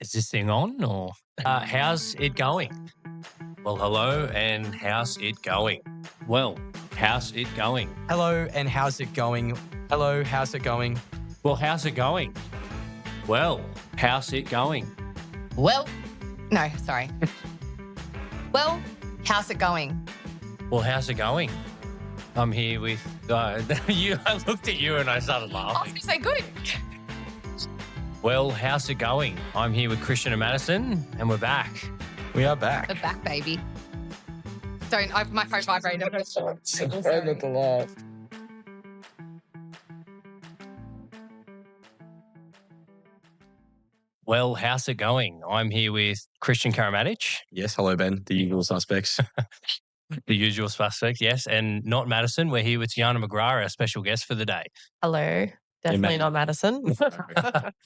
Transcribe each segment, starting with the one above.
Is this thing on or how's it going? Well, hello and how's it going? Well, how's it going? Hello, and how's it going? Hello, how's it going? Well, how's it going? Well, how's it going? Well, no, sorry. Well, how's it going? Well, how's it going? I'm here with you. I looked at you and I started I was laughing. going to say good. Well, how's it going? I'm here with Kristian and Madison, and we're back. We are back. The back, baby. My phone vibrated. Try not to laugh. Well, how's it going? I'm here with Kristian Karamanich, Yes, hello, Ben. The usual suspects. the usual suspect, yes, and not Madison. We're here with Tiana McGrath, our special guest for the day. Hello. Definitely Maddie. not Madison.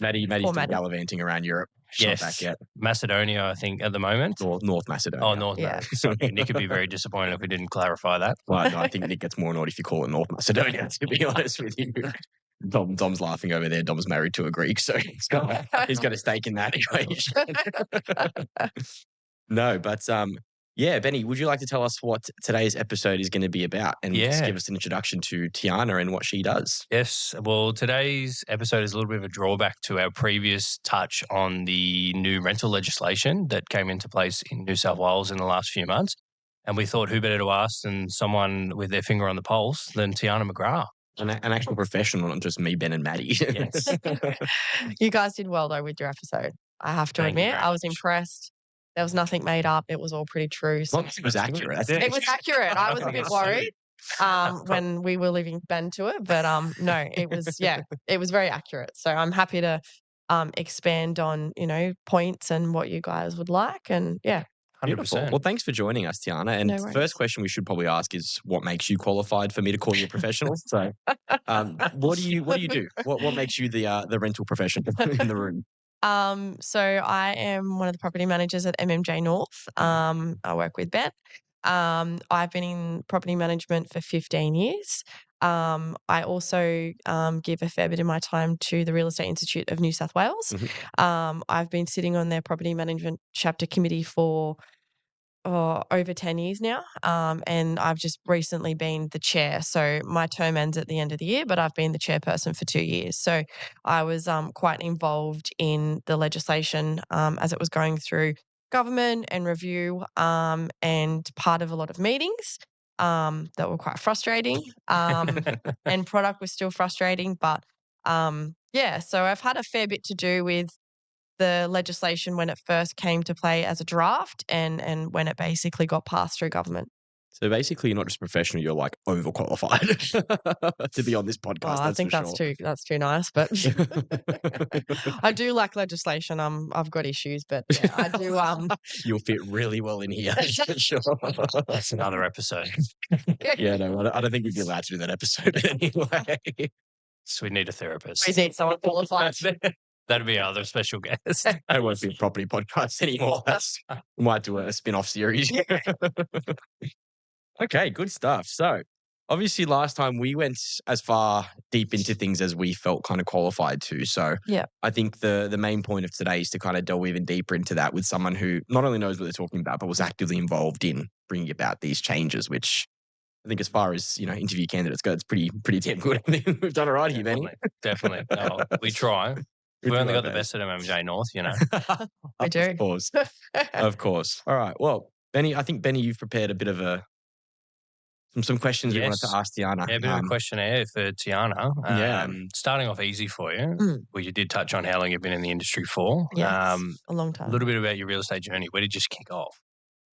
Maddie's Poor still Maddie. gallivanting around Europe. She's not back yet. Macedonia, I think, at the moment. North Macedonia. Oh, North Yeah. Macedonia. Nick would be very disappointed if we didn't clarify that. Well, no, I think Nick gets more annoyed if you call it North Macedonia, to be honest with you. Dom's laughing over there. Dom's married to a Greek, so he's got a stake in that equation. No, but yeah, Benny, would you like to tell us what today's episode is going to be about and just Yeah. give us an introduction to Tiana and what she does? Yes. Well, today's episode is a little bit of a drawback to our previous touch on the new rental legislation that came into place in New South Wales in the last few months. And we thought, who better to ask than someone with their finger on the pulse than Tiana McGrath? An actual professional, not just me, Ben, and Maddie. Yes. You guys did well, though, with your episode. I have to Thank you admit, very I was much. impressed. There was nothing made up. It was all pretty true. So It was accurate. I Yeah. think. it was accurate. I was a bit worried when we were leaving Ben to it. But no, it was very accurate. So I'm happy to expand on, points and what you guys would like. And yeah. Beautiful. 100%. Well, thanks for joining us, Tiana. And No the worries. first question we should probably ask is, what makes you qualified for me to call you a professional? So, what do you do? What makes you the rental professional in the room? So I am one of the property managers at MMJ North. I work with Ben. I've been in property management for 15 years. I also give a fair bit of my time to the Real Estate Institute of New South Wales. I've been sitting on their property management chapter committee for over 10 years now. And I've just recently been the chair. So my term ends at the end of the year, but I've been the chairperson for 2 years. So I was quite involved in the legislation as it was going through government and review and part of a lot of meetings that were quite frustrating. And product was still frustrating. But so I've had a fair bit to do with the legislation when it first came to play as a draft and when it basically got passed through government. So basically, you're not just professional; you're like overqualified to be on this podcast. I think that's too nice, but I do like legislation. I've got issues, but yeah, I do. You'll fit really well in here. For sure. That's another episode. Yeah, no, I don't think we'd be allowed to do that episode anyway. So we need a therapist. We need someone qualified. That'd be our other special guest. It won't be a property podcast anymore. We might do a spin-off series. Okay, good stuff. So obviously last time we went as far deep into things as we felt kind of qualified to. So Yeah. I think the main point of today is to kind of delve even deeper into that with someone who not only knows what they're talking about, but was actively involved in bringing about these changes, which I think as far as, interview candidates go, it's pretty damn good. I think we've done all right here, Benny. Definitely. No, we try. We only got the best at MMJ North, We do. Of course. Of course. All right. Well, Benny, I think, you've prepared a bit of some questions we wanted to Yes. ask Tiana. Yeah, a bit of a questionnaire for Tiana. Yeah. Starting off easy for you. Mm. Well, you did touch on how long you've been in the industry for. Yes, a long A time. little bit about your real estate journey. Where did you just kick off?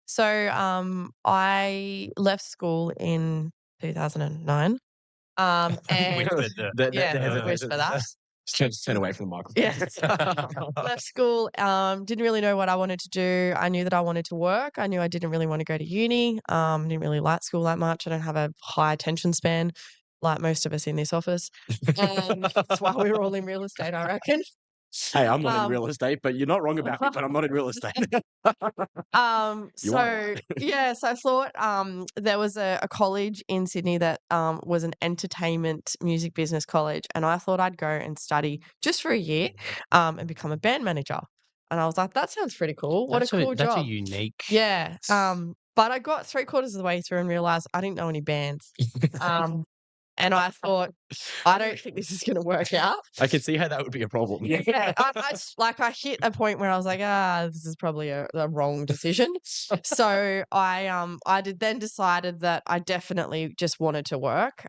So I left school in 2009. And Whispered the- whisper that. Just turn away from the microphone. Yeah. Left school, didn't really know what I wanted to do. I knew that I wanted to work. I knew I didn't really want to go to uni. Didn't really like school that much. I don't have a high attention span like most of us in this office. That's why we were all in real estate, I reckon. Hey, I'm not in Um, real estate, but you're not wrong about me, but I'm not in real estate. You So I thought there was a college in Sydney that was an entertainment music business college, and I thought I'd go and study just for a year and become a band manager. And I was like, that sounds pretty cool. What a cool That's a job. unique. Yeah. But I got 3/4 of the way through and realized I didn't know any bands. And I thought, I don't think this is going to work out. I can see how that would be a problem. Yeah, I hit a point where I was like, this is probably a wrong decision. So I then decided that I definitely just wanted to work.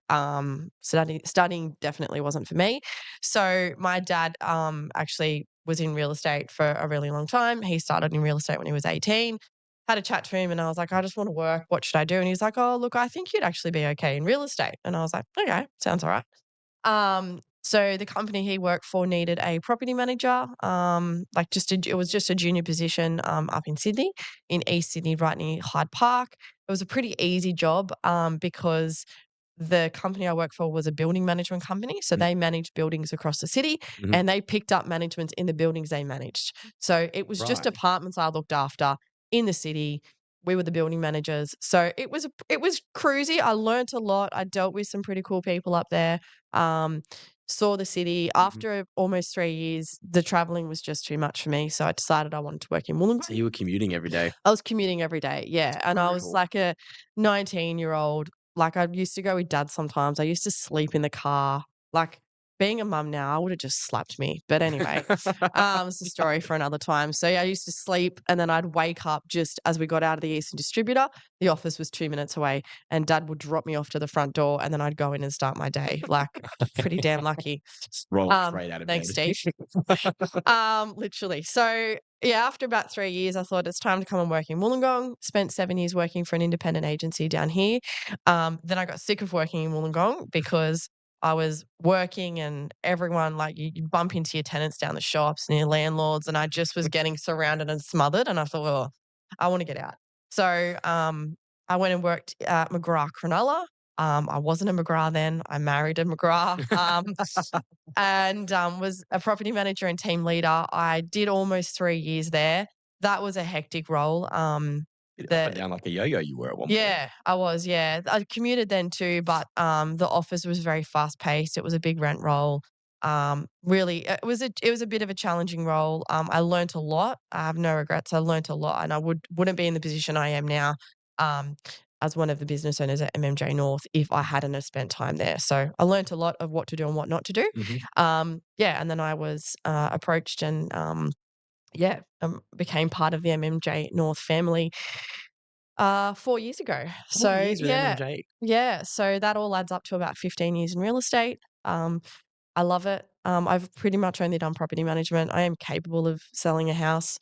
Studying definitely wasn't for me. So my dad actually was in real estate for a really long time. He started in real estate when he was 18. Had a chat to him and I was like, I just want to work. What should I do? And he's like, oh, look, I think you'd actually be okay in real estate. And I was like, okay, sounds all right. So the company he worked for needed a property manager, it was just a junior position up in Sydney, in East Sydney, right near Hyde Park. It was a pretty easy job because the company I worked for was a building management company. So they managed buildings across the city and they picked up managements in the buildings they managed. So it was just Right. apartments I looked after in the city. We were the building managers. So it was cruisy. I learnt a lot. I dealt with some pretty cool people up there. Saw the city. After almost 3 years, the traveling was just too much for me. So I decided I wanted to work in Wollongong. So you were commuting every day. I was commuting every day, yeah. And I was Brutal. like a 19-year-old. Like I used to go with dad sometimes. I used to sleep in the car. Like being a mum now, I would have just slapped me. But anyway, it's a story for another time. So yeah, I used to sleep and then I'd wake up just as we got out of the Eastern Distributor. The office was 2 minutes away and dad would drop me off to the front door and then I'd go in and start my day. Like pretty damn lucky. Roll straight out of Thanks, bed. Steve. Literally. So yeah, after about 3 years, I thought it's time to come and work in Wollongong. Spent 7 years working for an independent agency down here. Then I got sick of working in Wollongong because I was working and everyone, like you bump into your tenants down the shops and your landlords, and I just was getting surrounded and smothered. And I thought, well, I want to get out. So I went and worked at McGrath Cronulla. I wasn't a McGrath then. I married a McGrath and was a property manager and team leader. I did almost 3 years there. That was a hectic role. Up and down like a yo-yo you were at one point. Yeah, I was. Yeah, I commuted then too, but the office was very fast paced. It was a big rent roll. Really, it was a bit of a challenging role. I learnt a lot. I have no regrets. I learnt a lot, and I wouldn't be in the position I am now. As one of the business owners at MMJ North, if I hadn't have spent time there. So I learnt a lot of what to do and what not to do. Yeah, and then I was approached and became part of the MMJ North family 4 years ago. So 4 years with MMJ. yeah. So that all adds up to about 15 years in real estate. I love it. I've pretty much only done property management. I am capable of selling a house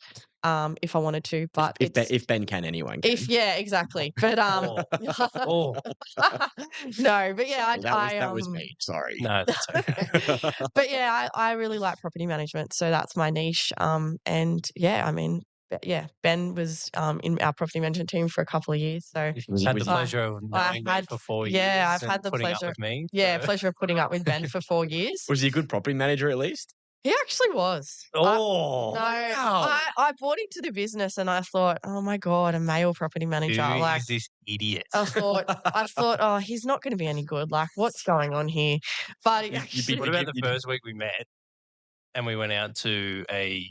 if I wanted to, but If Ben can, anyone can. exactly. But Oh. no, but yeah, That was me. Sorry. No, that's okay. but yeah, I really like property management, so that's my niche. And yeah, I mean, Ben was in our property management team for a couple of years. So Had the pleasure of knowing me for 4 years. yeah, I've and had the putting pleasure. up with me. Yeah, so- pleasure of putting up with Ben for 4 years. Was he a good property manager at least? He actually was. Oh, No, wow. I bought into the business and I thought, oh my God, a male property manager. Who Like is this idiot? I thought, oh, he's not going to be any good. Like, what's going on here? But he You'd be- actually, What about the first week we met and we went out to a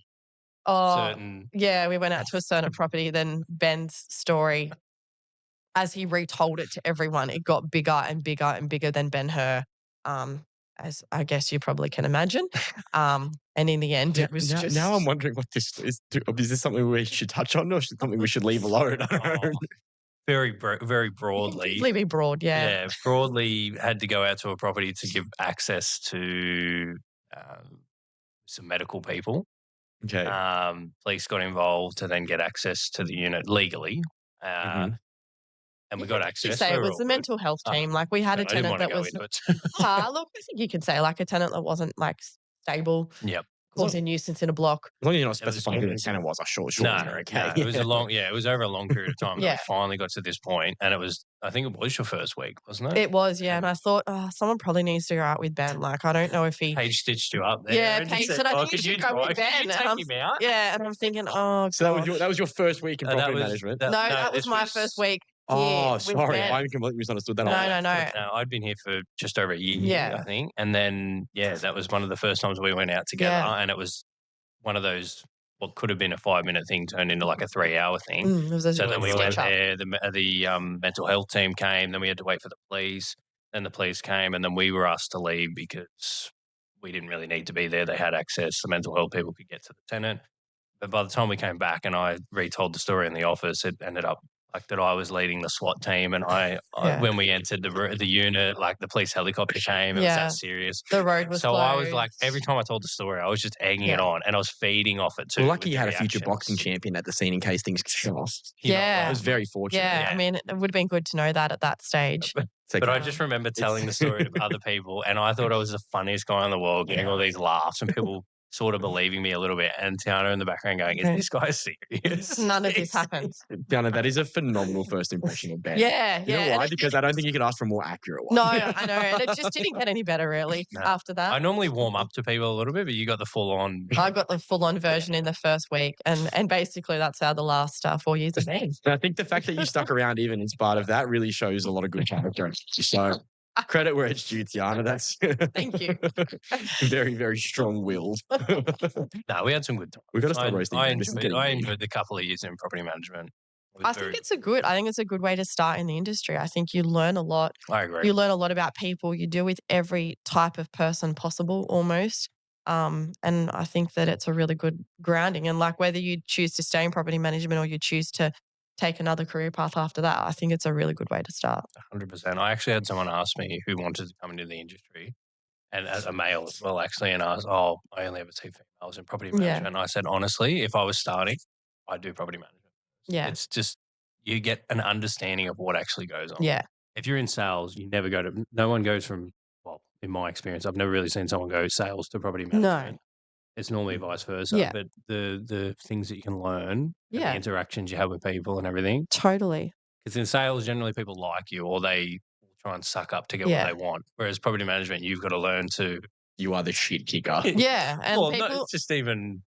oh, certain... yeah, we went out to a certain property. Then Ben's story, as he retold it to everyone, it got bigger and bigger and bigger than Ben Hur. As I guess you probably can imagine. And in the end, it was just... Now I'm wondering what this is. Is this something we should touch on or something we should leave alone? I don't know. Very broadly. Usually be broad, yeah. Yeah, broadly had to go out to a property to give access to some medical people. Okay. Police got involved to then get access to the unit legally. And we got You access. say it was the mental health team. Like we had a I didn't tenant want to that go was... into it. look, I think you can say like a tenant that wasn't like stable, Yep. causing nuisance in a block. As long as you're not was specifying who the tenant was, I'm sure you're okay. No, it was it was over a long period of time that Yeah. we finally got to this point, and I think it was your first week, wasn't it? It was, yeah. And I thought, someone probably needs to go out with Ben. Like, I don't know if he... Paige stitched you up there. Yeah, and Paige said, said, I think you could should go with drive? Could Ben. you And take I'm- him out? Yeah, and I'm thinking, oh, So that was your first week in property management? No, that was this my first week. Oh, with sorry. Ben. I completely misunderstood that. No. No, I'd been here for just over a year, Yeah. I think. And then, that was one of the first times we went out together. Yeah. And it was one of those what could have been a 5-minute thing turned into like a 3-hour thing. It was a So then we went sketch up. there. The mental health team came. Then we had to wait for the police. Then the police came, and then we were asked to leave because we didn't really need to be there. They had access. The mental health people could get to the tenant. But by the time we came back and I retold the story in the office, it ended up like that I was leading the SWAT team, and when we entered the unit, like the police helicopter came. It was that serious. The road was So closed. I was like, every time I told the story, I was just egging it on, and I was feeding off it too. Well, lucky with you the had a future reactions. boxing champion at the scene in case things go off. Yeah. I was very fortunate. Yeah, I mean, it would have been good to know that at that stage. But I just remember telling the story to other people, and I thought I was the funniest guy in the world, getting all these laughs and people sort of believing me a little bit. And Tiana in the background going, "Is this guy serious?" None of this happens. Tiana, that is a phenomenal first impression of Ben. Yeah, You know why? Because I don't think you could ask for a more accurate one. No, I know. And it just didn't get any better, really, after that. I normally warm up to people a little bit, but you got the full on. I got the full-on version in the first week, and basically that's how the last 4 years have been. And I think the fact that you stuck around even in spite of that really shows a lot of good character. So credit where it's due, Tiana. That's Thank you. very, very strong-willed. No, we had some good times. We've got to start roasting. I Ben. This is getting I deep. enjoyed the couple of years in property management. I think it's a good way to start in the industry. I think you learn a lot. I agree. You learn a lot about people. You deal with every type of person possible almost. And I think that it's a really good grounding. And like whether you choose to stay in property management or you choose to take another career path after that, I think it's a really good way to start. 100%. I actually had someone ask me who wanted to come into the industry, and as a male as well, actually, and I was, I only ever see females in property management. And I said, honestly, if I was starting, I'd do property management. Yeah. It's just, you get an understanding of what actually goes on. Yeah. If you're in sales, you never no one goes from, well, in my experience, I've never really seen someone go sales to property management. No. It's normally vice versa. Yeah. But the things that you can learn, and Yeah. the interactions you have with people and everything. Totally. Because in sales, generally people like you or they try and suck up to get what they want. Whereas property management, you've got to learn to. You are the shit kicker. Yeah. And Well, people, no, just even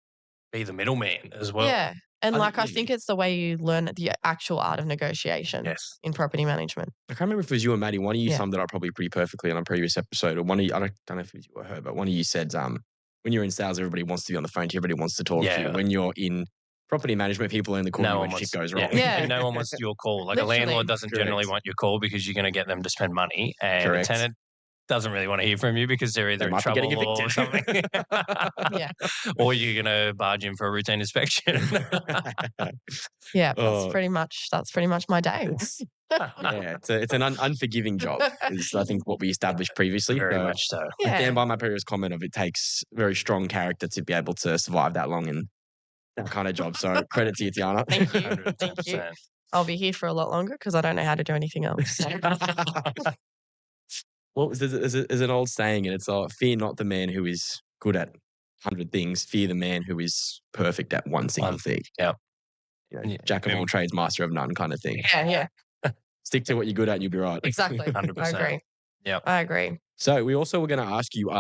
be the middleman as well. yeah. And I like, think I think it's the way you learn the actual art of negotiation Yes. in property management. I can't remember if it was you or Maddie. One of you Yeah. summed it up probably pretty perfectly on a previous episode. Or one of you, I don't know if it was you or her, but one of you said, when you're in sales, everybody wants to be on the phone to you. Everybody wants to talk to you. When you're in property management, people are in the corner when shit goes wrong. Yeah. No one wants your call. Like Literally. a landlord doesn't generally want your call because you're going to get them to spend money. And a tenant doesn't really want to hear from you because they're either in trouble or something. Yeah. Or you're going to barge in for a routine inspection. Yeah. That's pretty much my day. Yeah, it's an unforgiving job, is I think what we established previously. Very much so. I stand by my previous comment of it takes very strong character to be able to survive that long in that kind of job. So credit to you, Tiana. Thank you. Thank you. I'll be here for a lot longer because I don't know how to do anything else. Well, there's an old saying, and it's fear not the man who is good at 100 things, fear the man who is perfect at one single thing. Yeah. You know, jack of all trades, master of none kind of thing. Yeah. Stick to what you're good at and you'll be right. Exactly. 100%. I agree. Yeah. I agree. So we also were going to ask you,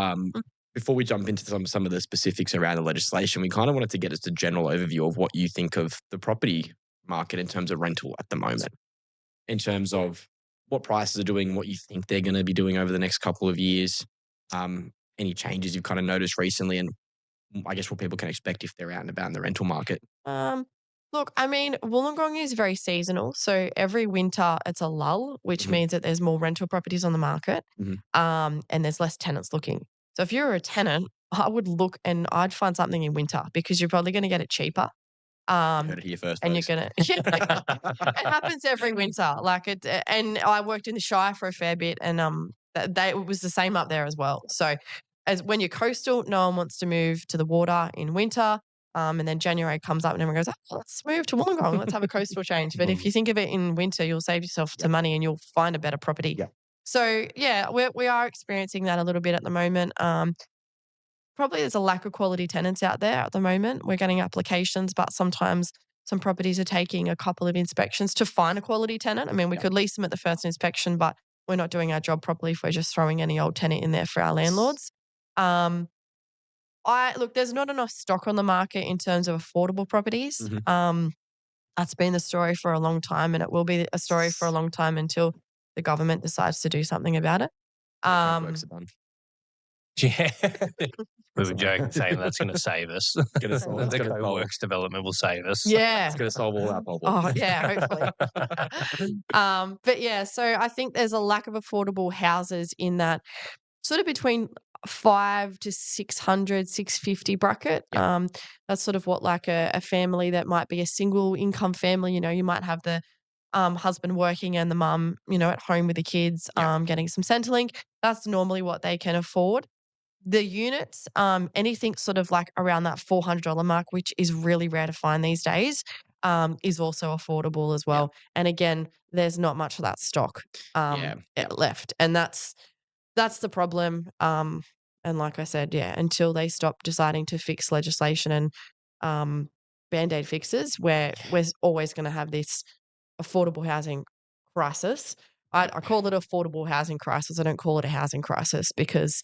before we jump into some of the specifics around the legislation, we kind of wanted to get just a general overview of what you think of the property market in terms of rental at the moment, in terms of what prices are doing, what you think they're going to be doing over the next couple of years, any changes you've kind of noticed recently, and I guess what people can expect if they're out and about in the rental market. Look, I mean, Wollongong is very seasonal. So every winter it's a lull, which means that there's more rental properties on the market, and there's less tenants looking. So if you're a tenant, I would look and I'd find something in winter because you're probably going to get it cheaper. You heard it here first, and folks. you're gonna. It happens every winter, like it. And I worked in the Shire for a fair bit, and it was the same up there as well. So, as when you're coastal, no one wants to move to the water in winter. And then January comes up and everyone goes, oh, let's move to Wollongong. Let's have a coastal change. But if you think of it in winter, you'll save yourself some money and you'll find a better property. Yeah. So yeah, we are experiencing that a little bit at the moment. Probably there's a lack of quality tenants out there at the moment. We're getting applications, but sometimes some properties are taking a couple of inspections to find a quality tenant. I mean, we could lease them at the first inspection, but we're not doing our job properly if we're just throwing any old tenant in there for our landlords. Look, there's not enough stock on the market in terms of affordable properties. That's been the story for a long time, and it will be a story for a long time until the government decides to do something about it. Yeah. We were joking saying that's going to save us. Gonna solve- it's The gonna solve. co-works development will save us. Yeah. It's going to solve all our problems. Oh, yeah, hopefully. But yeah, so I think there's a lack of affordable houses in that sort of between 5 to 600, 650 bracket. Yeah. That's sort of what like a family that might be a single income family, you might have the husband working and the mum, at home with the kids, Yeah. getting some Centrelink. That's normally what they can afford. The units, anything sort of like around that $400 mark, which is really rare to find these days, is also affordable as well. And again, there's not much of that stock left. And that's the problem. And like I said, until they stop deciding to fix legislation and Band-Aid fixes, we're always going to have this affordable housing crisis. I call it affordable housing crisis. I don't call it a housing crisis because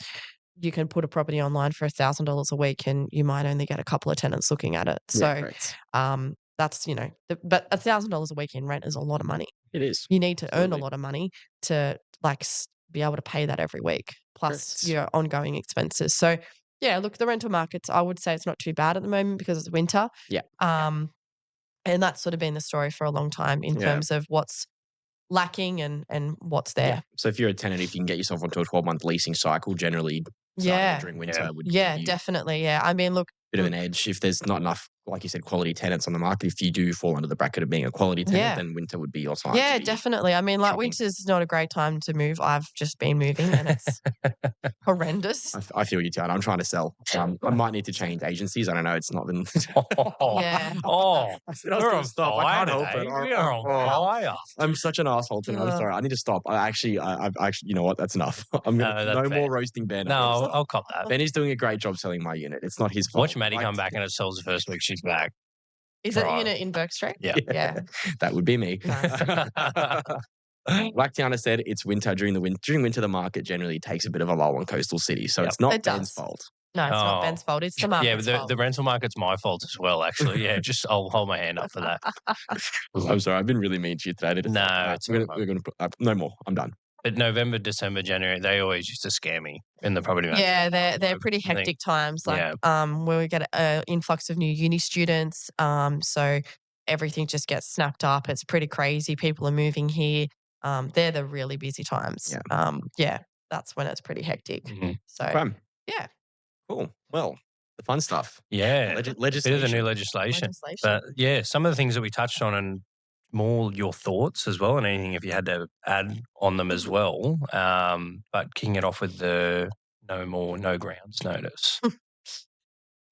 you can put a property online for $1,000 a week and you might only get a couple of tenants looking at it. So that's, but $1,000 a week in rent is a lot of money. It is. You need to earn a lot of money to be able to pay that every week, plus your ongoing expenses. So look, the rental markets, I would say it's not too bad at the moment because it's winter. Yeah. And that's sort of been the story for a long time in terms of what's lacking and what's there. Yeah. So if you're a tenant, if you can get yourself onto a 12-month leasing cycle, generally during winter would give you definitely. Yeah. I mean, look, a bit of an edge. If there's not enough, like you said, quality tenants on the market, if you do fall under the bracket of being a quality tenant, then winter would be your time. Yeah, definitely. I mean, like winter's not a great time to move. I've just been moving and it's horrendous. I feel you, Tiana. I'm trying to sell. I might need to change agencies. I don't know. It's not been. Yeah. I said I was going to stop. I can't help it. You're on fire. I'm such an asshole today. I'm sorry. I need to stop. I've actually, you know what? That's enough. I'm gonna no more roasting Ben. No, I'll cop that. Ben is doing a great job selling my unit. It's not his fault. Watch Maddie come back and it sells the first week she's back. Is it a unit in Burke Street? Yeah. That would be me. Nice. Like Tiana said, it's winter. During winter, the market generally takes a bit of a lull on coastal cities. So it's not Ben's fault. No, it's not Ben's fault. It's the market's fault. The rental market's my fault as well, actually. Yeah, I'll hold my hand up for that. I'm sorry. I've been really mean to you today. We're going to put no more. I'm done. But November, December, January, they always used to scare me in the property market. Yeah, they're pretty hectic times. Like where we get an influx of new uni students. So everything just gets snapped up. It's pretty crazy. People are moving here. They're the really busy times. That's when it's pretty hectic. Mm-hmm. So cool. Well, the fun stuff. Yeah, legislation. Bit of the new legislation. But some of the things that we touched on and more your thoughts as well, and anything if you had to add on them as well. But kicking it off with the no grounds notice.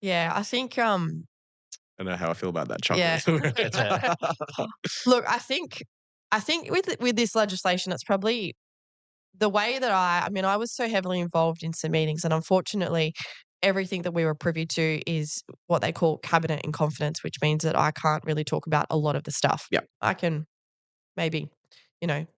I think I don't know how I feel about that, Chuck. Yeah. Look, I think with this legislation, it's probably the way that I was so heavily involved in some meetings, and unfortunately, everything that we were privy to is what they call cabinet in confidence, which means that I can't really talk about a lot of the stuff. Yeah. I can maybe,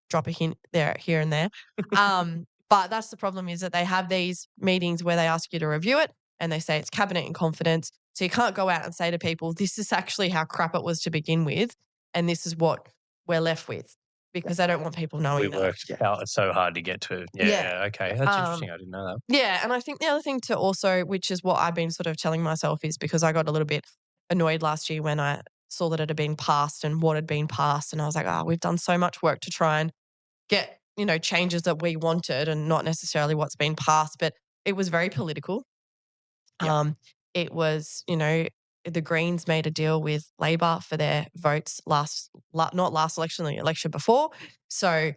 drop a hint here and there. But that's the problem is that they have these meetings where they ask you to review it and they say it's cabinet in confidence. So you can't go out and say to people, this is actually how crap it was to begin with. And this is what we're left with. Because I don't want people knowing that. We worked out so hard to get to. Yeah. Okay. That's interesting. I didn't know that. Yeah. And I think the other thing to also, which is what I've been sort of telling myself is because I got a little bit annoyed last year when I saw that it had been passed and what had been passed. And I was like, we've done so much work to try and get, changes that we wanted and not necessarily what's been passed. But it was very political. Yeah. It was, the Greens made a deal with Labor for their votes not last election, the election before. So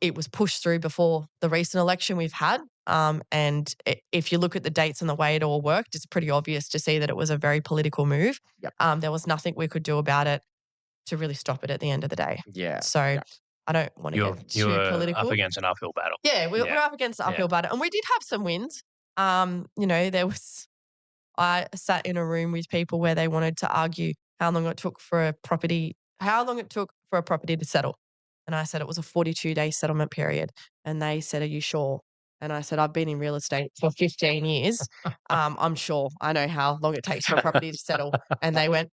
it was pushed through before the recent election we've had. And if you look at the dates and the way it all worked, it's pretty obvious to see that it was a very political move. Yep. There was nothing we could do about it to really stop it at the end of the day. Yeah. So I don't want to get too political. Up against an uphill battle. Yeah, we're up against the uphill battle. And we did have some wins. I sat in a room with people where they wanted to argue how long it took for a property to settle. And I said it was a 42-day settlement period. And they said, are you sure? And I said, I've been in real estate for 15 years. I'm sure. I know how long it takes for a property to settle. And they went,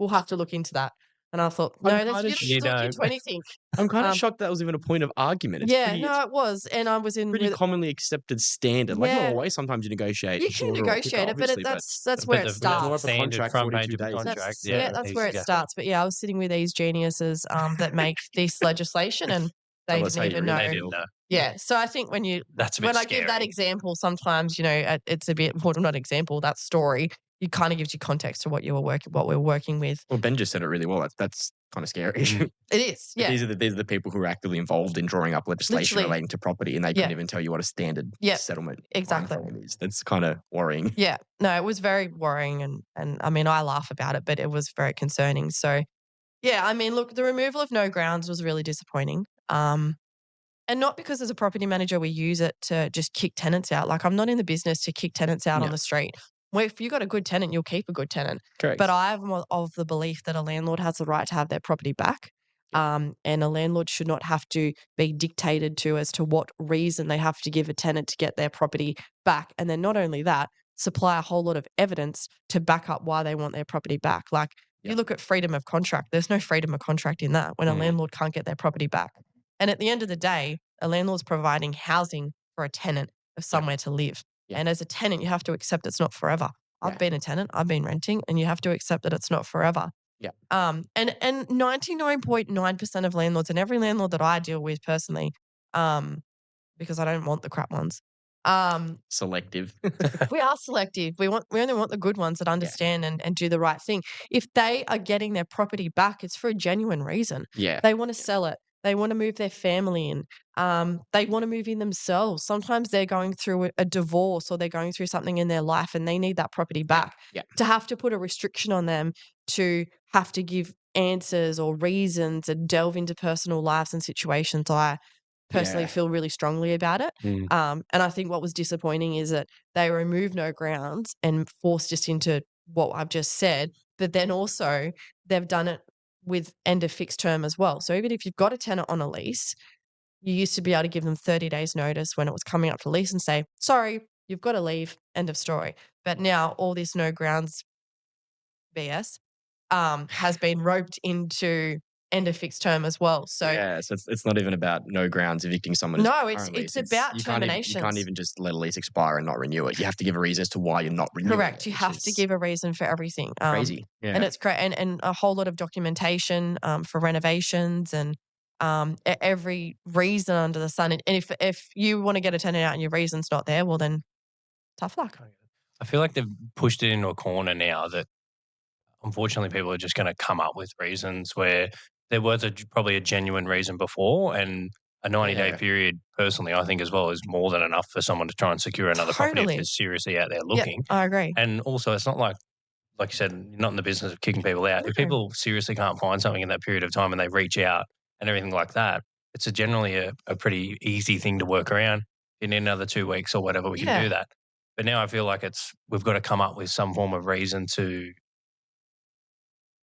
we'll have to look into that. And I thought, I'm no, kinda you You don't don't. do anything. I'm kind of Um, shocked that was even a point of argument. It's Yeah, pretty, no, it was. And I was in pretty with commonly accepted standard. Like, not Yeah. always. Sometimes you negotiate You can shorter or quicker, negotiate it, but obviously, that's where it There's a draw starts. up a standard contract front 42 page of a days. contract. Yeah, that's where it exactly. starts. But yeah, I was sitting with these geniuses that make this legislation, and they Tell us didn't how you even really They know. didn't know. Yeah, so I think That's a bit when I give that scary. example, sometimes it's a bit, well, not example, that story, it kind of gives you context to what we're working with. Well, Ben just said it really well. That's kind of scary. Mm. It is, yeah, These are the people who are actively involved in drawing up legislation Literally. relating to property, and they couldn't Yeah. even tell you what a standard Yep, settlement exactly. timeframe is. That's kind of worrying. Yeah, no, it was very worrying, and I mean, I laugh about it, but it was very concerning. So yeah, I mean, look, the removal of no grounds was really disappointing. And not because as a property manager we use it to just kick tenants out. Like, I'm not in the business to kick tenants out on No. the street. Well, if you got a good tenant, you'll keep a good tenant. Correct. But I'm of the belief that a landlord has the right to have their property back. And a landlord should not have to be dictated to as to what reason they have to give a tenant to get their property back. And then not only that, supply a whole lot of evidence to back up why they want their property back. Like, you look at freedom of contract, there's no freedom of contract in that when a landlord can't get their property back. And at the end of the day, a landlord's providing housing for a tenant of somewhere to live. Yeah. And as a tenant, you have to accept it's not forever. I've been a tenant, I've been renting, and you have to accept that it's not forever. Yeah. And 99.9% of landlords, and every landlord that I deal with personally, because I don't want the crap ones. Selective. We are selective. We only want the good ones that understand and do the right thing. If they are getting their property back, it's for a genuine reason. Yeah. They want to sell it. They want to move their family in. They want to move in themselves. Sometimes they're going through a divorce or they're going through something in their life and they need that property back. Yeah. To have to put a restriction on them to have to give answers or reasons and delve into personal lives and situations, I personally feel really strongly about it. And I think what was disappointing is that they removed no grounds and forced us into what I've just said, but then also they've done it with end of fixed term as well. So even if you've got a tenant on a lease, you used to be able to give them 30 days notice when it was coming up for lease and say, sorry, you've got to leave, end of story. But now all this no grounds BS has been roped into end of fixed term as well. So so it's not even about no grounds evicting someone. no, it's about you terminations. can't even just let a lease expire and not renew it. You have to give a reason as to why you're not renewing. Correct. You have to give a reason for everything. Crazy. And it's and a whole lot of documentation for renovations and every reason under the sun. And if you want to get a tenant out and your reason's not there, well then tough luck. I feel like they've pushed it into a corner now that unfortunately people are just going to come up with reasons where there was probably a genuine reason before, and a 90-day period, personally, I think as well, is more than enough for someone to try and secure another property if Totally. they're seriously out there looking. I agree. And also, it's not like you said, you're not in the business of kicking people out. If people seriously can't find something in that period of time and they reach out and everything like that, it's generally a pretty easy thing to work around. You need another 2 weeks or whatever, we can do that. But now I feel like we've got to come up with some form of reason to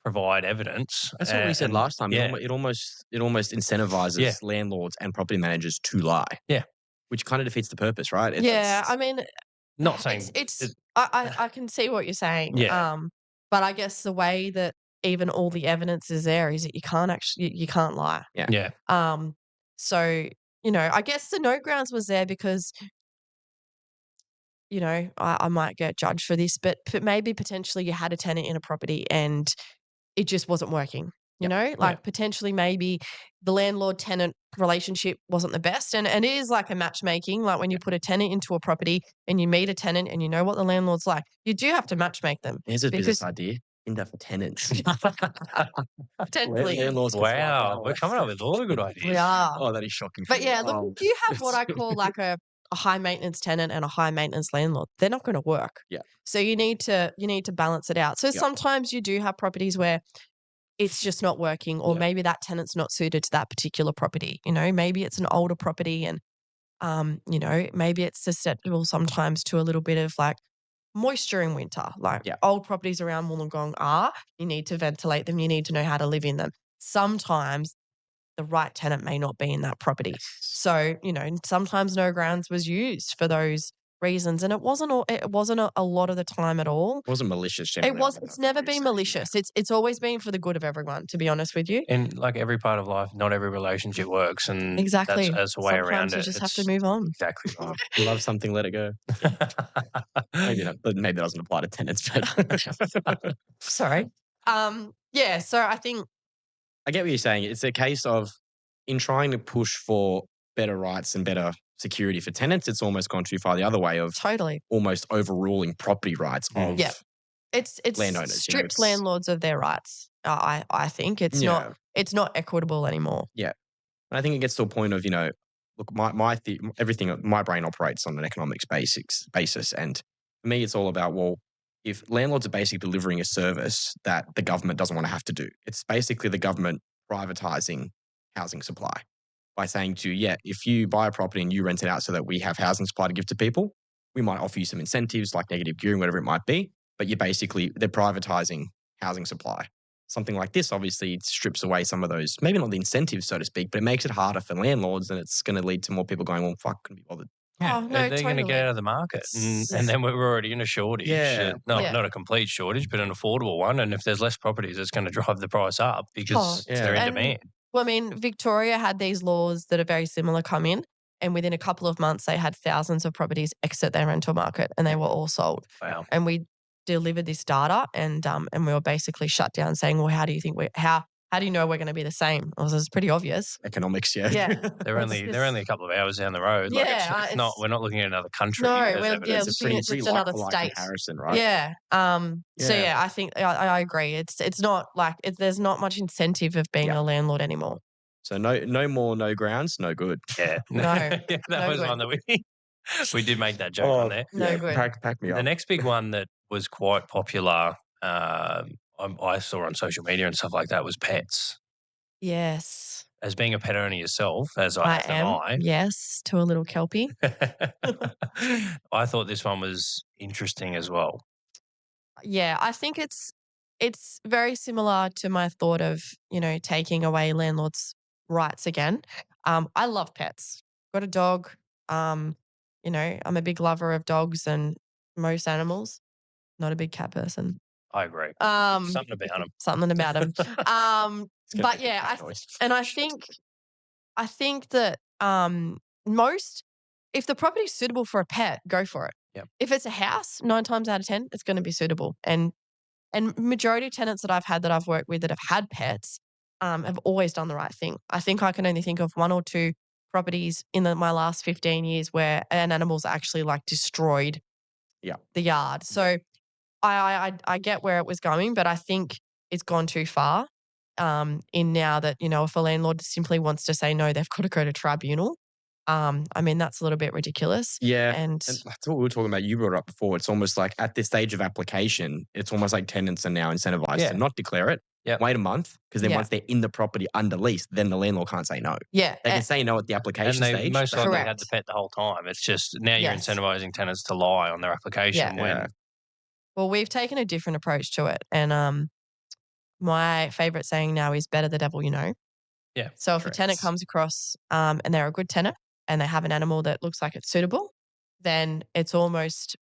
provide evidence. That's what we said last time. Yeah. It almost incentivizes landlords and property managers to lie. Yeah. Which kind of defeats the purpose, right? I mean, not saying I can see what you're saying. Yeah. But I guess the way that even all the evidence is there is that you can't lie. Yeah. So, I guess the no grounds was there because, I might get judged for this, but maybe potentially you had a tenant in a property and it just wasn't working. Potentially maybe the landlord-tenant relationship wasn't the best. And it is like a matchmaking, like when you put a tenant into a property and you meet a tenant and you know what the landlord's like, you do have to matchmatch them. Here's a business idea. Tinder for tenants. Potentially. Wow, we're coming up with all the good ideas. We are. Oh, that is shocking. But yeah, look, if you have what I call like a high maintenance tenant and a high maintenance landlord, they're not going to work. Yeah. So you need to balance it out. So sometimes you do have properties where it's just not working, or maybe that tenant's not suited to that particular property. Maybe it's an older property and maybe it's susceptible sometimes to a little bit of like moisture in winter. Like old properties around Wollongong you need to ventilate them, you need to know how to live in them. Sometimes the right tenant may not be in that property. So, sometimes no grounds was used for those reasons, and it wasn't a lot of the time at all. It wasn't malicious. It Generally, was. It's never been malicious. It's always been for the good of everyone. To be honest with you, In like every part of life, not every relationship works, and exactly. that's a way around Sometimes it. you just have to move on. Exactly right. You love something, let it go. Maybe not, but maybe that doesn't apply to tenants. But Sorry. Yeah. So I think I get what you're saying. It's a case of in trying to push for better rights and better security for tenants, it's almost gone too far the other way of totally. almost overruling property rights of Yeah. It's landowners. stripped landlords of their rights. I think it's Yeah. not equitable anymore. And I think it gets to a point of, look, everything, my brain operates on an economics basis. And for me, it's all about, well, if landlords are basically delivering a service that the government doesn't want to have to do, it's basically the government privatizing housing supply by saying to you, if you buy a property and you rent it out so that we have housing supply to give to people, we might offer you some incentives like negative gearing, whatever it might be. But they're privatizing housing supply. Something like this obviously strips away some of those, maybe not the incentives, so to speak, but it makes it harder for landlords, and it's going to lead to more people going, well, fuck, couldn't be bothered. Yeah, Oh, no, they're going to totally. get out of the market, and then we're already in a shortage. Yeah. Not a complete shortage, but an affordable one. And if there's less properties, it's going to drive the price up because they're in demand. Well, I mean, Victoria had these laws that are very similar come in, and within a couple of months, they had thousands of properties exit their rental market, and they were all sold. Wow. And we delivered this data, and we were basically shut down, saying, "Well, how do you think how do you know we're going to be the same?" It's pretty obvious. Economics, yeah. Yeah, They're only a couple of hours down the road. Like we're not looking at another country. No, it's looking at just another state comparison, right? Yeah. So yeah, I think I agree. It's not like there's not much incentive of being a landlord anymore. So no more, no grounds, no good. Yeah, No, that no was good. one that we did make that joke on there. No good. Pack me up. The next big one that was quite popular, I saw on social media and stuff like that, was pets. Yes. As being a pet owner yourself, as I am, yes, to a little Kelpie. I thought this one was interesting as well. Yeah, I think it's very similar to my thought of, taking away landlords' rights again. I love pets. Got a dog. I'm a big lover of dogs and most animals. Not a big cat person. I agree. Something about them. But yeah, and I think that if the property's suitable for a pet, go for it. Yep. If it's a house, 9 times out of 10, it's going to be suitable. And majority of tenants that I've worked with that have had pets have always done the right thing. I think I can only think of 1 or 2 properties in my last 15 years where an animal's actually destroyed the yard. So I get where it was going, but I think it's gone too far. In now that, if a landlord simply wants to say no, they've got to go to tribunal. That's a little bit ridiculous. Yeah. And that's what we were talking about. You brought it up before. It's almost like at this stage of application, it's almost like tenants are now incentivized to not declare it. Yep. Wait a month, because then once they're in the property under lease, then the landlord can't say no. Yeah. They can say no at the application and they stage. most likely had the pet the whole time. It's just now you're incentivizing tenants to lie on their application. Well, we've taken a different approach to it. And my favorite saying now is better the devil you know. Yeah. So if a tenant comes across and they're a good tenant and they have an animal that looks like it's suitable, then it's almost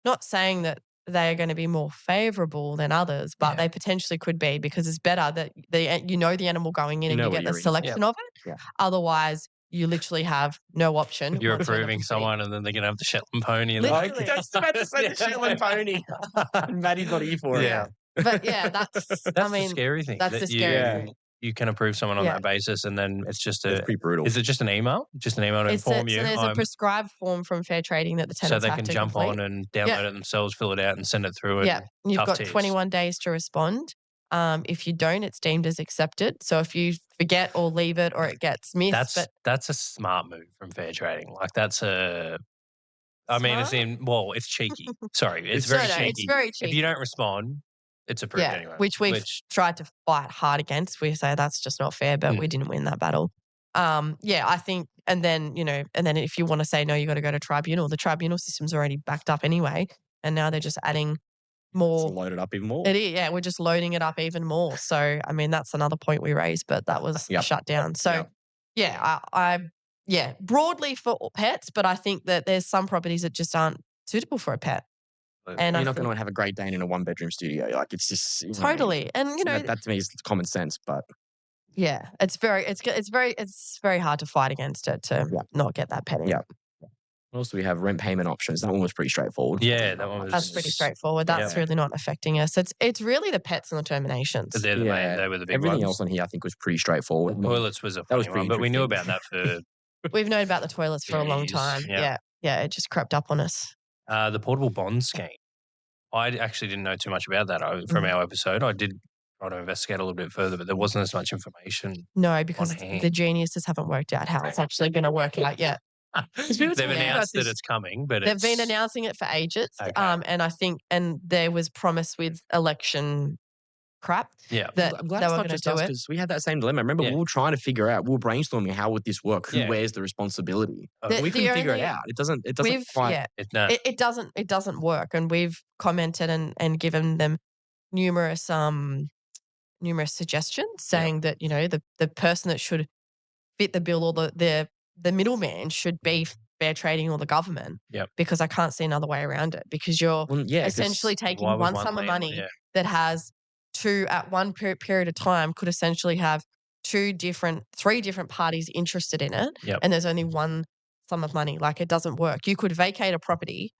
not saying that they are going to be more favorable than others, but they potentially could be, because it's better that the animal going in and you get the selection of it. Yeah. Otherwise, you literally have no option. You're approving someone and then they're going to have the Shetland pony. And Literally. I was about to say the Shetland pony. Maddie's got E for it. Yeah. But yeah, that's the scary thing. That's the scary thing. You can approve someone on that basis, and then it's just it's pretty brutal. Is it just an email? Just an email to inform you? So there's a prescribed form from Fair Trading that the tenants have to complete. So they can jump on and download it themselves, fill it out and send it through. Yeah. You've got 21 days to respond. If you don't, it's deemed as accepted. So if you forget or leave it or it gets missed. That's a smart move from Fair Trading. It's cheeky. Sorry, it's very cheeky. It's very cheeky. If you don't respond, it's approved anyway. Which we've tried to fight hard against. We say that's just not fair, but we didn't win that battle. I think, and then if you want to say no, you got to go to tribunal. The tribunal system's already backed up anyway, and now they're just adding more. It's loaded up even more. It is, we're just loading it up even more. So, that's another point we raised, but that was shut down. So, broadly for pets, but I think that there's some properties that just aren't suitable for a pet. And you're not going to have a Great Dane in a 1-bedroom studio. Like it's just totally, and that to me is common sense. But yeah, it's very hard to fight against it to not get that pet in. Yeah. Also, we have rent payment options. That one was pretty straightforward. Yeah, that one was. That's pretty straightforward. That's really not affecting us. It's really the pets and the terminations. They're the main. They were the big Everything ones. else on here, I think, was pretty straightforward. Toilets was a funny one, but we knew about that for. We've known about the toilets for a long time. Yeah, it just crept up on us. The portable bond scheme. I actually didn't know too much about that from our episode. I did try to investigate a little bit further, but there wasn't as much information. No, because the geniuses haven't worked out how it's actually going to work out yet. They've announced that it's coming, but they've been announcing it for ages. Okay. And I think, there was promise with election crap that I'm glad they it's were not going to just do us it. because we had that same dilemma. Remember, we were trying to figure out, we were brainstorming how would this work? Who wears the responsibility? We couldn't figure it out. It doesn't quite. It doesn't work. And we've commented and given them numerous suggestions saying that, the person that should fit the bill or the middleman should be fair trading or the government. Because I can't see another way around it, because you're essentially taking one sum of money that has at one period of time could essentially have 3 different parties interested in it. And there's only one sum of money. Like, it doesn't work. You could vacate a property.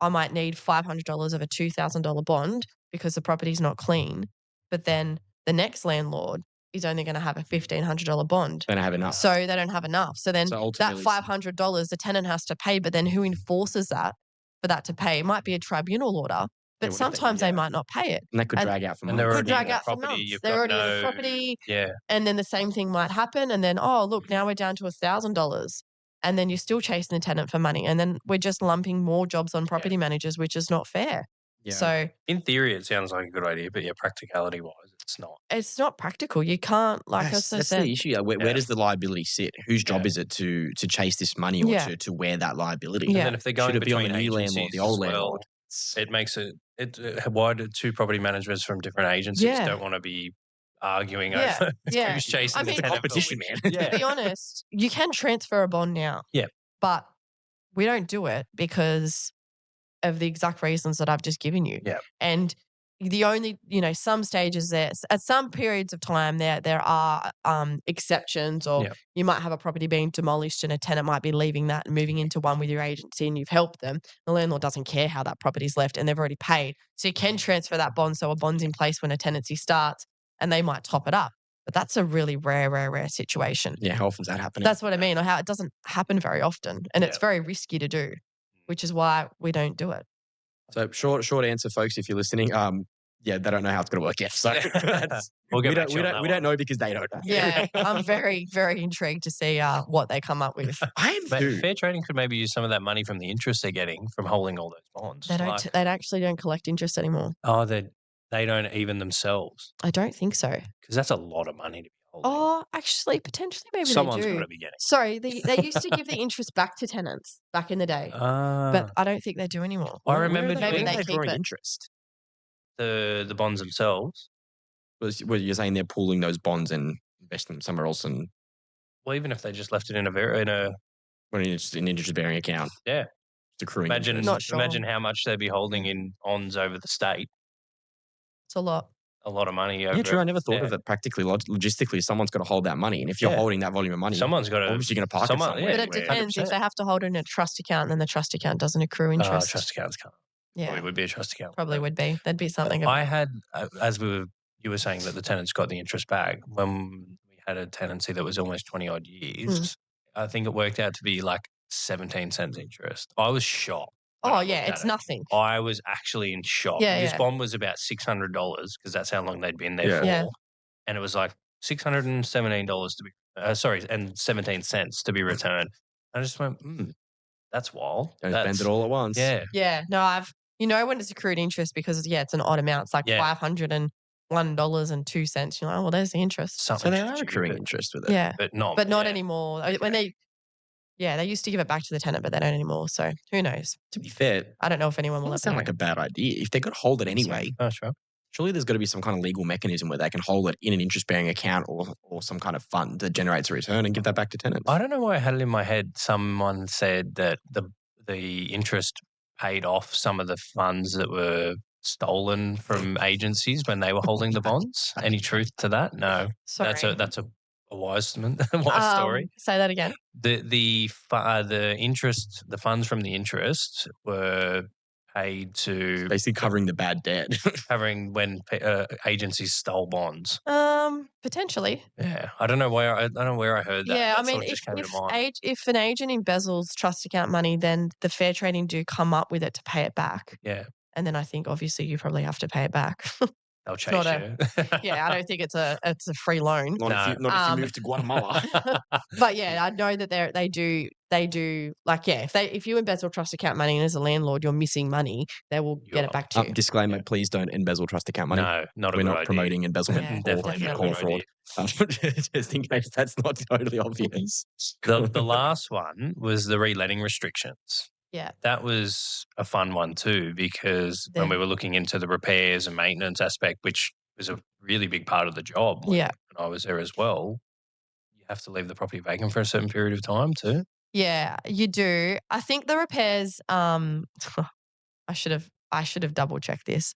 I might need $500 of a $2,000 bond because the property's not clean. But then the next landlord is only going to have a $1,500 bond. They don't have enough. So they don't have enough. So then that $500 the tenant has to pay, but then who enforces that for that to pay? It might be a tribunal order, but sometimes they might not pay it. And that could drag out for months. They're already in the property. And then the same thing might happen. And then, oh, look, now we're down to $1,000. And then you're still chasing the tenant for money. And then we're just lumping more jobs on property managers, which is not fair. Yeah. So in theory, it sounds like a good idea, but practicality wise, it's not. It's not practical. You can't, that's the issue. Where does the liability sit? Whose job is it to chase this money or to wear that liability? And then if they're going should it be on the between new landlord, the old landlord? It makes it. Why do 2 property managers from different agencies don't want to be arguing over who's chasing the tenant? Competition, man. To be honest, you can transfer a bond now. Yeah. But we don't do it because of the exact reasons that I've just given you. Yeah. And the only, some stages there, at some periods of time there are exceptions, or you might have a property being demolished and a tenant might be leaving that and moving into one with your agency and you've helped them. The landlord doesn't care how that property's left and they've already paid. So you can transfer that bond. So a bond's in place when a tenancy starts and they might top it up. But that's a really rare situation. Yeah, how often is that happening? That's what I mean, or how it doesn't happen very often. And it's very risky to do, which is why we don't do it. So short answer, folks, if you're listening, they don't know how it's going to work yet. So we don't know because they don't know. Yeah, I'm very, very intrigued to see what they come up with. Fair trading could maybe use some of that money from the interest they're getting from holding all those bonds. They actually don't collect interest anymore. Oh, they don't even themselves. I don't think so. Because that's a lot of money to be holding. Oh, actually, potentially, maybe someone's they do. Got to be getting. Sorry, they used to give the interest back to tenants back in the day, but I don't think they do anymore. I remember maybe they keep keep it. Interest. The bonds themselves. Well, you're saying they're pooling those bonds and investing them somewhere else, and even if they just left it in an interest-bearing account, it's accruing. Imagine how much they'd be holding in bonds over the state. It's a lot. A lot of money. Yeah, true. I never thought of it practically. Logistically, someone's got to hold that money, and if you're holding that volume of money, someone's got to. Obviously, going to park it somewhere. But it depends. 100%. If they have to hold it in a trust account, then the trust account doesn't accrue interest. Trust accounts can't. Yeah, probably would be a trust account. Probably would be. There'd be something. I had, as you were saying, that the tenants got the interest back when we had a tenancy that was almost 20 odd years. I think it worked out to be like 17 cents interest. I was shocked. Oh yeah, it's nothing. I was actually in shock. This bond was about $600 because that's how long they'd been there for, and it was like $617 to be and 17 cents to be returned. I just went, that's wild. Don't spend it all at once. Yeah. Yeah. No, when it's accrued interest because it's an odd amount. It's like $501.02. You're like, well, there's the interest. So they are accruing interest with it. Yeah, but not anymore. Okay. When they used to give it back to the tenant, but they don't anymore. So who knows? To be fair, I don't know if anyone will. That sound like a bad idea. If they're going to hold it anyway, sure. Surely there's got to be some kind of legal mechanism where they can hold it in an interest-bearing account or some kind of fund that generates a return and give that back to tenants. I don't know why I had it in my head. Someone said that the interest paid off some of the funds that were stolen from agencies when they were holding the bonds. Any truth to that? No. Sorry. That's a wise story. Say that again. The interest, the funds from the interest were paid to Basically covering the bad debt. covering when agencies stole bonds. Potentially. Yeah, I don't know where I heard that. Yeah, I That mean, sort of just came to mind. if an agent embezzles trust account money, then the fair trading do come up with it to pay it back. Yeah, And then I think obviously you probably have to pay it back. they'll chase not you. Yeah, I don't think it's a free loan. Not if you move to Guatemala. But yeah, I know that they do like, yeah, if you embezzle trust account money and as a landlord you're missing money, they will get it back to you. Disclaimer, please don't embezzle trust account money. No, not a We're good not idea. promoting embezzlement Yeah, or definitely not a or good fraud. Just in case that's not totally obvious. The last one was the reletting restrictions. Yeah. That was a fun one too, because when we were looking into the repairs and maintenance aspect, which was a really big part of the job when I was there as well, you have to leave the property vacant for a certain period of time too. Yeah, you do. I think the repairs, I should have double checked this.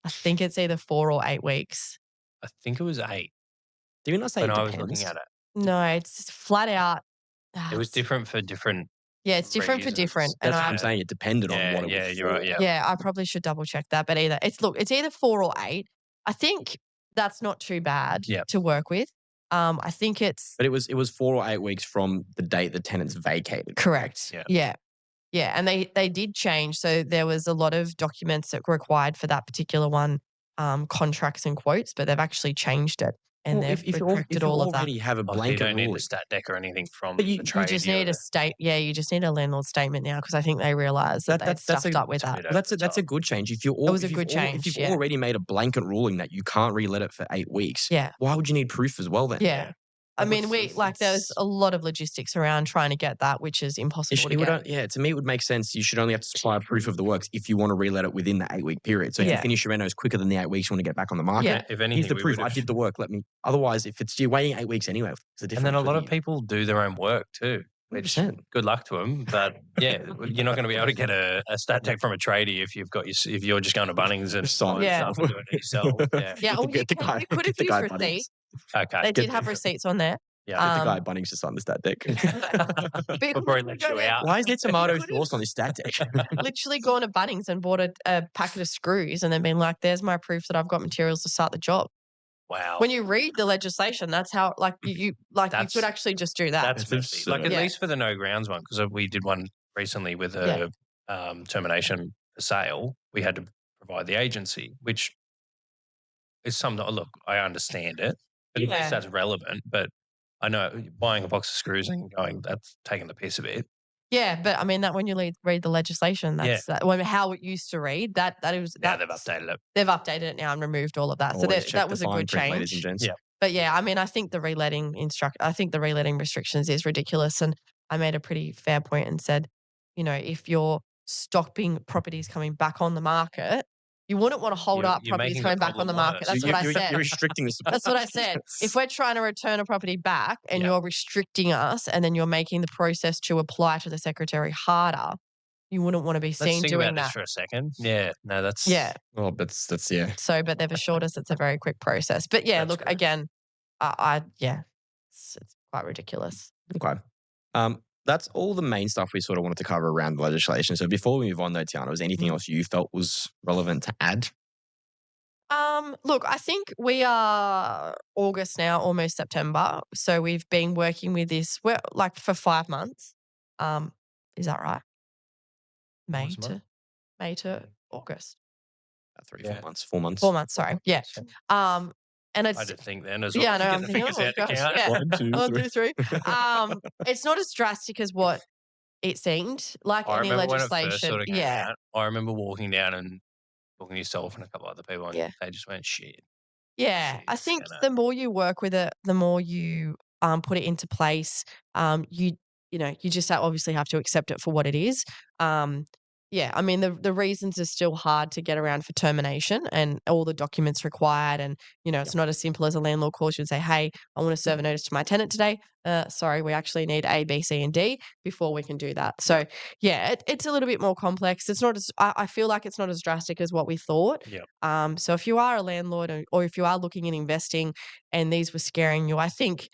I think it's either 4 or 8 weeks. I think it was 8. Did we not say when it I was depends? looking at it? No, it's flat out. It was different for different. Yeah, it's different for reasons. different. That's And what I'm saying. It depended on what it was. Yeah, you're right. Yeah. Yeah, I probably should double check that. But it's either 4 or 8. I think that's not too bad to work with. I think it's. But it was 4 or 8 weeks from the date the tenants vacated. Correct. Yeah. Yeah. And they did change. So there was a lot of documents that were required for that particular one, contracts and quotes, but they've actually changed it. And they've corrected all of that. If you already have a You blanket don't need ruling. a stat deck or anything from But the you trade. You just need you just need a landlord statement now because I think they realised that they'd stuffed up with that. That's a good change. If you've already made a blanket ruling that you can't relet it for 8 weeks, why would you need proof as well then? Yeah. I mean, there's a lot of logistics around trying to get that, which is impossible to get. To me, it would make sense. You should only have to supply proof of the works if you want to relet it within the 8-week period. So if you finish your renos quicker than the 8 weeks, you want to get back on the market. Yeah. If anything, here's the proof. I did the work. Otherwise, if you're waiting 8 weeks anyway, it's a and then a lot of people do their own work too. Which, 100%. good luck to them, but yeah, you're not going to be able to get a stat tech from a tradie if you're just going to Bunnings and Sign stuff and doing it yourself. Yeah, you could have used receipts. Okay, they did have receipts on there. Yeah, get the guy at Bunnings to sign the stat deck. Before he lets you out. Why is there tomato sauce on this stat deck? Literally gone to Bunnings and bought a packet of screws and then been like, "There's my proof that I've got materials to start the job." Wow. When you read the legislation, that's how you could actually just do that. That's messy. Like at least for the no grounds one, because we did one recently with a termination for sale. We had to provide the agency, which is look, I understand it, but at least that's relevant. But I know buying a box of screws and going, that's taking the piss a bit. Yeah, but I mean that when you read the legislation, that's how it used to read. Now they've updated it. They've updated it now and removed all of that. So that was a good change. Ladies and gents. Yeah. But yeah, I mean, I think the reletting restrictions is ridiculous. And I made a pretty fair point and said, if you're stopping properties coming back on the market, you wouldn't want to hold up properties coming back on the market. That's what I said. You're restricting the supply. That's what I said. If we're trying to return a property back and you're restricting us and then you're making the process to apply to the secretary harder, you wouldn't want to be seen doing that. Let's think about this for a second. Yeah. No, that's... Yeah. Well, that's yeah. So, but they've assured us it's a very quick process. But yeah, look, again, it's quite ridiculous. Okay. That's all the main stuff we sort of wanted to cover around the legislation. So before we move on though, Tiana, was there anything else you felt was relevant to add? Look, I think we are August now, almost September. So we've been working with this for 5 months. Is that right? May to August. 4 months. 4 months. 4 months, sorry. Yeah. And it's, I did think then as well. Yeah, no, I'm thinking, gosh, 1, 2, 3. 3. It's not as drastic as what it seemed like any legislation. I remember walking down and talking to yourself and a couple other people, and they just went, shit. Yeah, I think the more you work with it, the more you put it into place. You just obviously have to accept it for what it is. Yeah, I mean, the reasons are still hard to get around for termination and all the documents required. And, it's not as simple as a landlord calls you and say, hey, I want to serve a notice to my tenant today. Sorry, we actually need A, B, C, and D before we can do that. So, it's a little bit more complex. It's not as, I feel like it's not as drastic as what we thought. Yeah. So if you are a landlord or if you are looking at investing and these were scaring you, I think,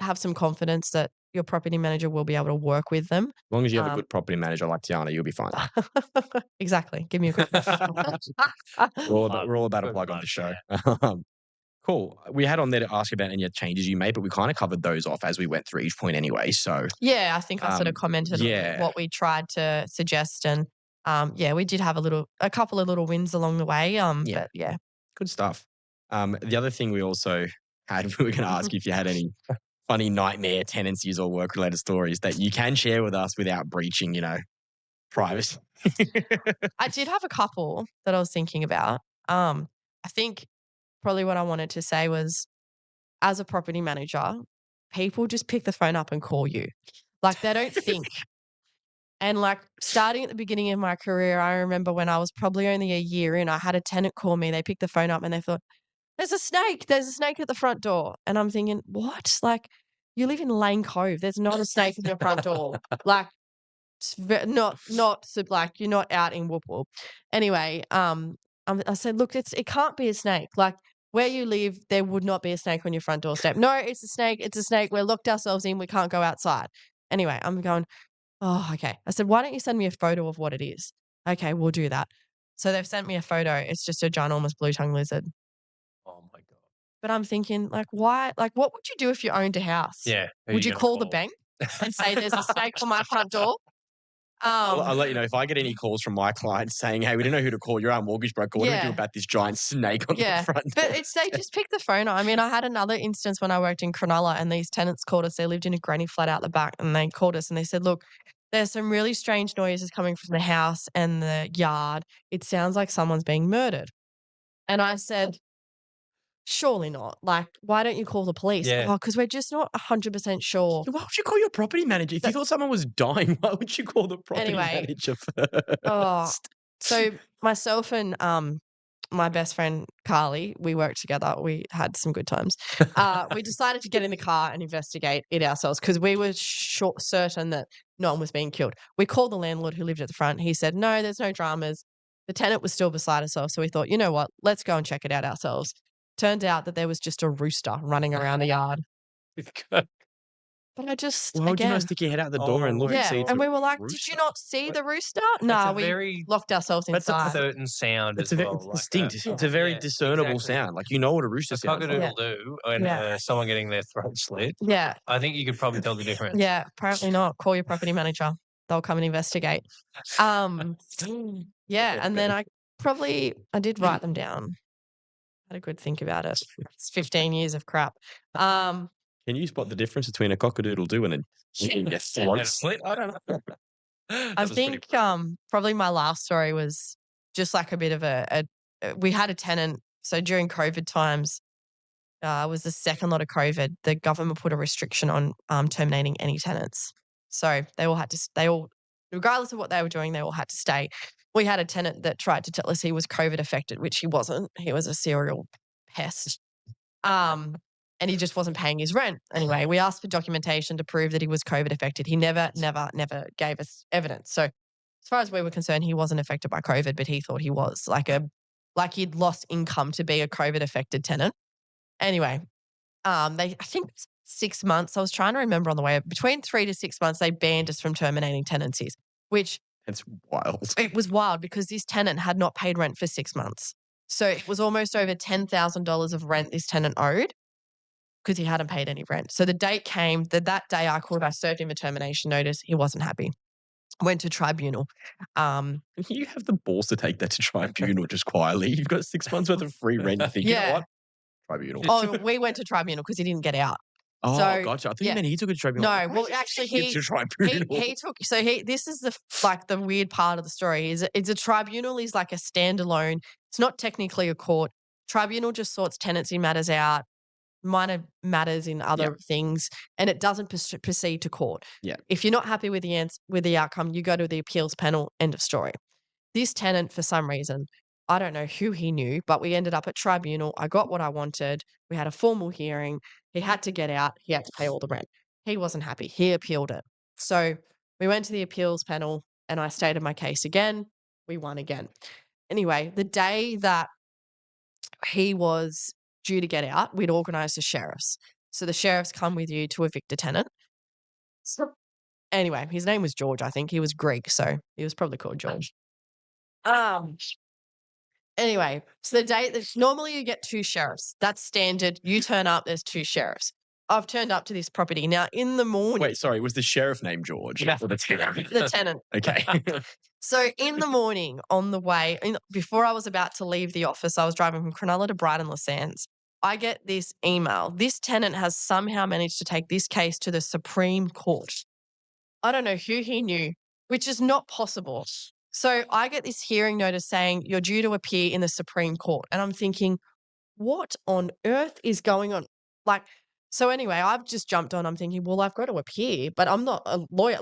have some confidence that your property manager will be able to work with them. As long as you have a Um, good property manager like Tiana, you'll be fine. Exactly. Give me a good We're all about a Good plug on luck, the show. yeah. Cool. We had on there to ask about any changes you made, but we kind of covered those off as we went through each point anyway. So Yeah, I think I sort of commented on yeah. what we tried to suggest, and we did have a couple of little wins along the way. Yeah. But yeah. Good stuff. The other thing we also had, we were going to ask if you had any funny nightmare tenancies or work-related stories that you can share with us without breaching, privacy. I did have a couple that I was thinking about. I think probably what I wanted to say was, as a property manager, people just pick the phone up and call you. Like, they don't think. And like, starting at the beginning of my career, I remember when I was probably only a year in, I had a tenant call me. They picked the phone up and they thought, there's a snake. There's a snake at the front door. And I'm thinking, what? Like, you live in Lane Cove. There's not a snake at your front door. Like, like, you're not out in Whoop Whoop. Anyway, I said, look, it can't be a snake. Like, where you live, there would not be a snake on your front doorstep. No, it's a snake. It's a snake. We're locked ourselves in. We can't go outside. Anyway, I'm going, oh, okay. I said, why don't you send me a photo of what it is? Okay, we'll do that. So they've sent me a photo. It's just a ginormous blue-tongued lizard. Oh my God. But I'm thinking, like, why? Like, what would you do if you owned a house? Yeah. Who Would you gonna call the bank and say there's a snake on my front door? I'll let you know if I get any calls from my clients saying, hey, we don't know who to call. You're our mortgage broker. What do we do about this giant snake on the front door? But they just pick the phone up. I mean, I had another instance when I worked in Cronulla and these tenants called us. They lived in a granny flat out the back and they called us and they said, look, there's some really strange noises coming from the house and the yard. It sounds like someone's being murdered. And I said, surely not. Like, why don't you call the police? Yeah. Oh, because we're just not 100% sure. Why would you call your property manager? If you thought someone was dying, why would you call the property manager first? Oh, so myself and my best friend Carly, we worked together. We had some good times. We decided to get in the car and investigate it ourselves because we were certain that no one was being killed. We called the landlord who lived at the front. He said, no, there's no dramas. The tenant was still beside herself. So we thought, you know what? Let's go and check it out ourselves. Turned out that there was just a rooster running around the yard. But I just, why would you not stick your head out the door and look and see? And we were like, did you not see the rooster? No, we locked ourselves inside. That's a certain sound as well. It's distinct. It's a very discernible sound. Like, you know what a rooster sounds like. Cock-a-doodle-doo and someone getting their throat slit. Yeah. I think you could probably tell the difference. Yeah, apparently not. Call your property manager. They'll come and investigate. And then I did write them down. Had a good think about it. It's 15 years of crap. Can you spot the difference between a cock-a-doodle-doo and a throat slit? I don't know. I think probably my last story was just like a bit of we had a tenant. So during COVID times, it was the second lot of COVID, the government put a restriction on terminating any tenants. So they all, regardless of what they were doing, they all had to stay. We had a tenant that tried to tell us he was COVID affected, which he wasn't. He was a serial pest. And he just wasn't paying his rent. Anyway, we asked for documentation to prove that he was COVID affected. He never gave us evidence. So as far as we were concerned, he wasn't affected by COVID, but he thought he was like he'd lost income to be a COVID affected tenant. Anyway, I think 6 months, I was trying to remember on the way, between 3 to 6 months, they banned us from terminating tenancies, which it's wild. It was wild because this tenant had not paid rent for 6 months. So it was almost over $10,000 of rent this tenant owed because he hadn't paid any rent. So the date came, that day I called, I served him a termination notice. He wasn't happy. Went to tribunal. You have the balls to take that to tribunal just quietly. You've got 6 months worth of free rent. You think, you know what? Tribunal. Oh, we went to tribunal because he didn't get out. Oh, so, gotcha. I think you meant he took it to tribunal. No, well, actually, he took. So this is the weird part of the story. It's a tribunal is like a standalone. It's not technically a court. Tribunal just sorts tenancy matters out. minor matters in other things, and it doesn't proceed to court. Yeah. If you're not happy with the outcome, you go to the appeals panel. End of story. This tenant, for some reason, I don't know who he knew, but we ended up at tribunal. I got what I wanted. We had a formal hearing. He had to get out. He had to pay all the rent. He wasn't happy. He appealed it. So we went to the appeals panel and I stated my case again. We won again. Anyway, the day that he was due to get out, we'd organised the sheriffs. So the sheriffs come with you to evict a tenant. So anyway, his name was George, I think. He was Greek, so he was probably called George. Anyway, so the day that normally you get 2 sheriffs. That's standard. You turn up, there's 2 sheriffs. I've turned up to this property. Now, in the morning. Wait, sorry, was the sheriff named George? Yeah. Or the tenant? The tenant. Okay. So in the morning, on the way, before I was about to leave the office, I was driving from Cronulla to Brighton Les Sands. I get this email. This tenant has somehow managed to take this case to the Supreme Court. I don't know who he knew, which is not possible. So I get this hearing notice saying you're due to appear in the Supreme Court. And I'm thinking, what on earth is going on? So anyway, I've just jumped on. I'm thinking, well, I've got to appear, but I'm not a lawyer.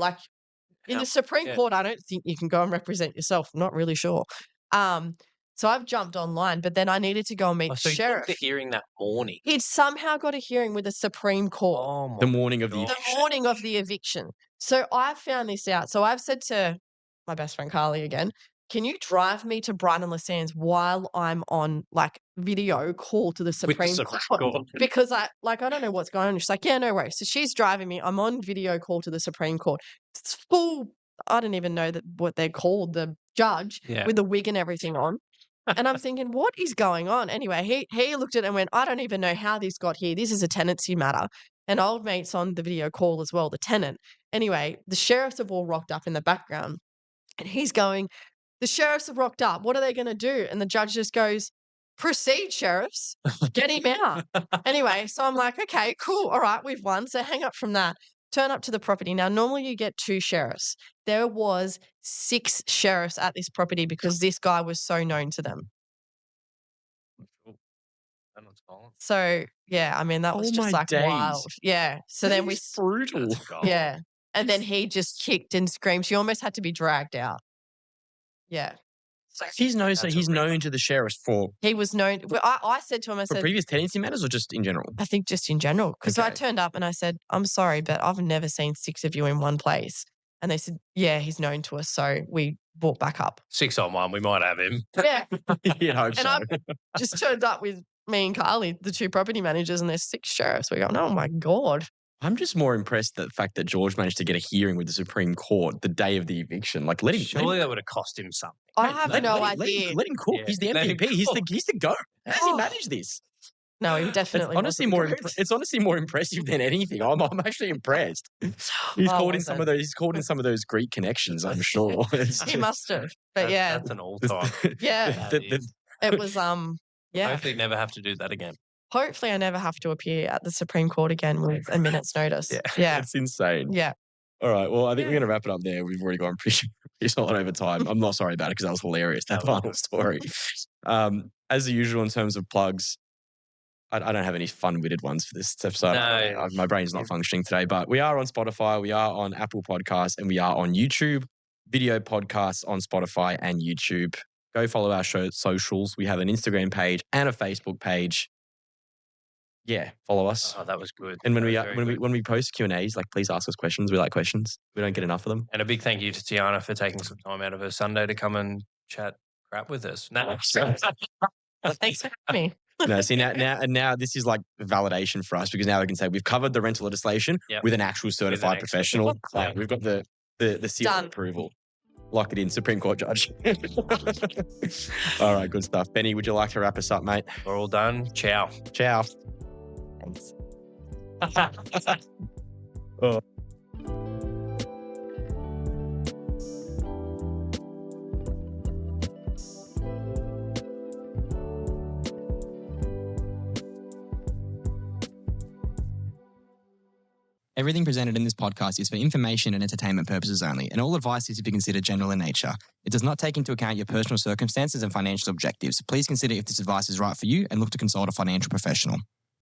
In the Supreme Court, I don't think you can go and represent yourself. I'm not really sure. So I've jumped online, but then I needed to go and meet the sheriff. You took the hearing that morning. He'd somehow got a hearing with the Supreme Court. Oh, The morning of the The morning of the eviction. So I found this out. So I've said to my best friend Carly again, can you drive me to Brighton Les Sands while I'm on video call to the Supreme Court? Because I don't know what's going on. She's like, yeah, no worries. So she's driving me. I'm on video call to the Supreme Court. It's full, I don't even know what they're called, the judge with the wig and everything on. And I'm thinking, what is going on? Anyway, he looked at it and went, I don't even know how this got here. This is a tenancy matter. And old mate's on the video call as well, the tenant. Anyway, the sheriffs have all rocked up in the background. And he's going, the sheriffs have rocked up. What are they going to do? And the judge just goes, proceed, sheriffs. Get him out. Anyway, so I'm like, okay, cool. All right, we've won. So hang up from that. Turn up to the property. Now, normally you get 2 sheriffs. There was 6 sheriffs at this property because this guy was so known to them. So, yeah, I mean, that was just wild. Yeah. So then we... brutal. Yeah. And then he just kicked and screamed. She almost had to be dragged out. Yeah. So he's known to the sheriffs for... He was known... Well, I said to him, I said... For previous tenancy matters or just in general? I think just in general. Because I turned up and I said, I'm sorry, but I've never seen 6 of you in one place. And they said, yeah, he's known to us. So we brought back up. 6 on 1, we might have him. Yeah. You'd hope so. I just turned up with me and Carly, the 2 property managers, and there's 6 sheriffs. We're going, oh my God. I'm just more impressed at the fact that George managed to get a hearing with the Supreme Court the day of the eviction. Let him. Surely that would have cost him something. I have no idea. Let him cook. Yeah, He's the MVP. He's the go. How does he manage this? No, he definitely. It's honestly more impressive than anything. I'm actually impressed. He's called in some of those Greek connections. I'm sure he must have. But that's an all time. Yeah, it was. Yeah. Hopefully, never have to do that again. Hopefully, I never have to appear at the Supreme Court again with a minute's notice. Yeah. It's insane. Yeah. All right. Well, I think we're going to wrap it up there. We've already gone pretty solid over time. I'm not sorry about it because that was hilarious, that final story. As usual, in terms of plugs, I don't have any fun-witted ones for this episode. No. My brain's not functioning today, but we are on Spotify, we are on Apple Podcasts, and we are on YouTube. Video podcasts on Spotify and YouTube. Go follow our show socials. We have an Instagram page and a Facebook page. Yeah, follow us. Oh, that was good. And when we post Q&As, please ask us questions. We like questions. We don't get enough of them. And a big thank you to Tiana for taking some time out of her Sunday to come and chat crap with us. Thanks for having me. No, see now this is validation for us because now we can say we've covered the rental legislation with an actual certified professional. We've got the seal of approval. Lock it in, Supreme Court judge. All right, good stuff. Benny, would you like to wrap us up, mate? We're all done. Ciao. Ciao. Thanks. Oh. Everything presented in this podcast is for information and entertainment purposes only, and all advice is to be considered general in nature. It does not take into account your personal circumstances and financial objectives. Please consider if this advice is right for you and look to consult a financial professional.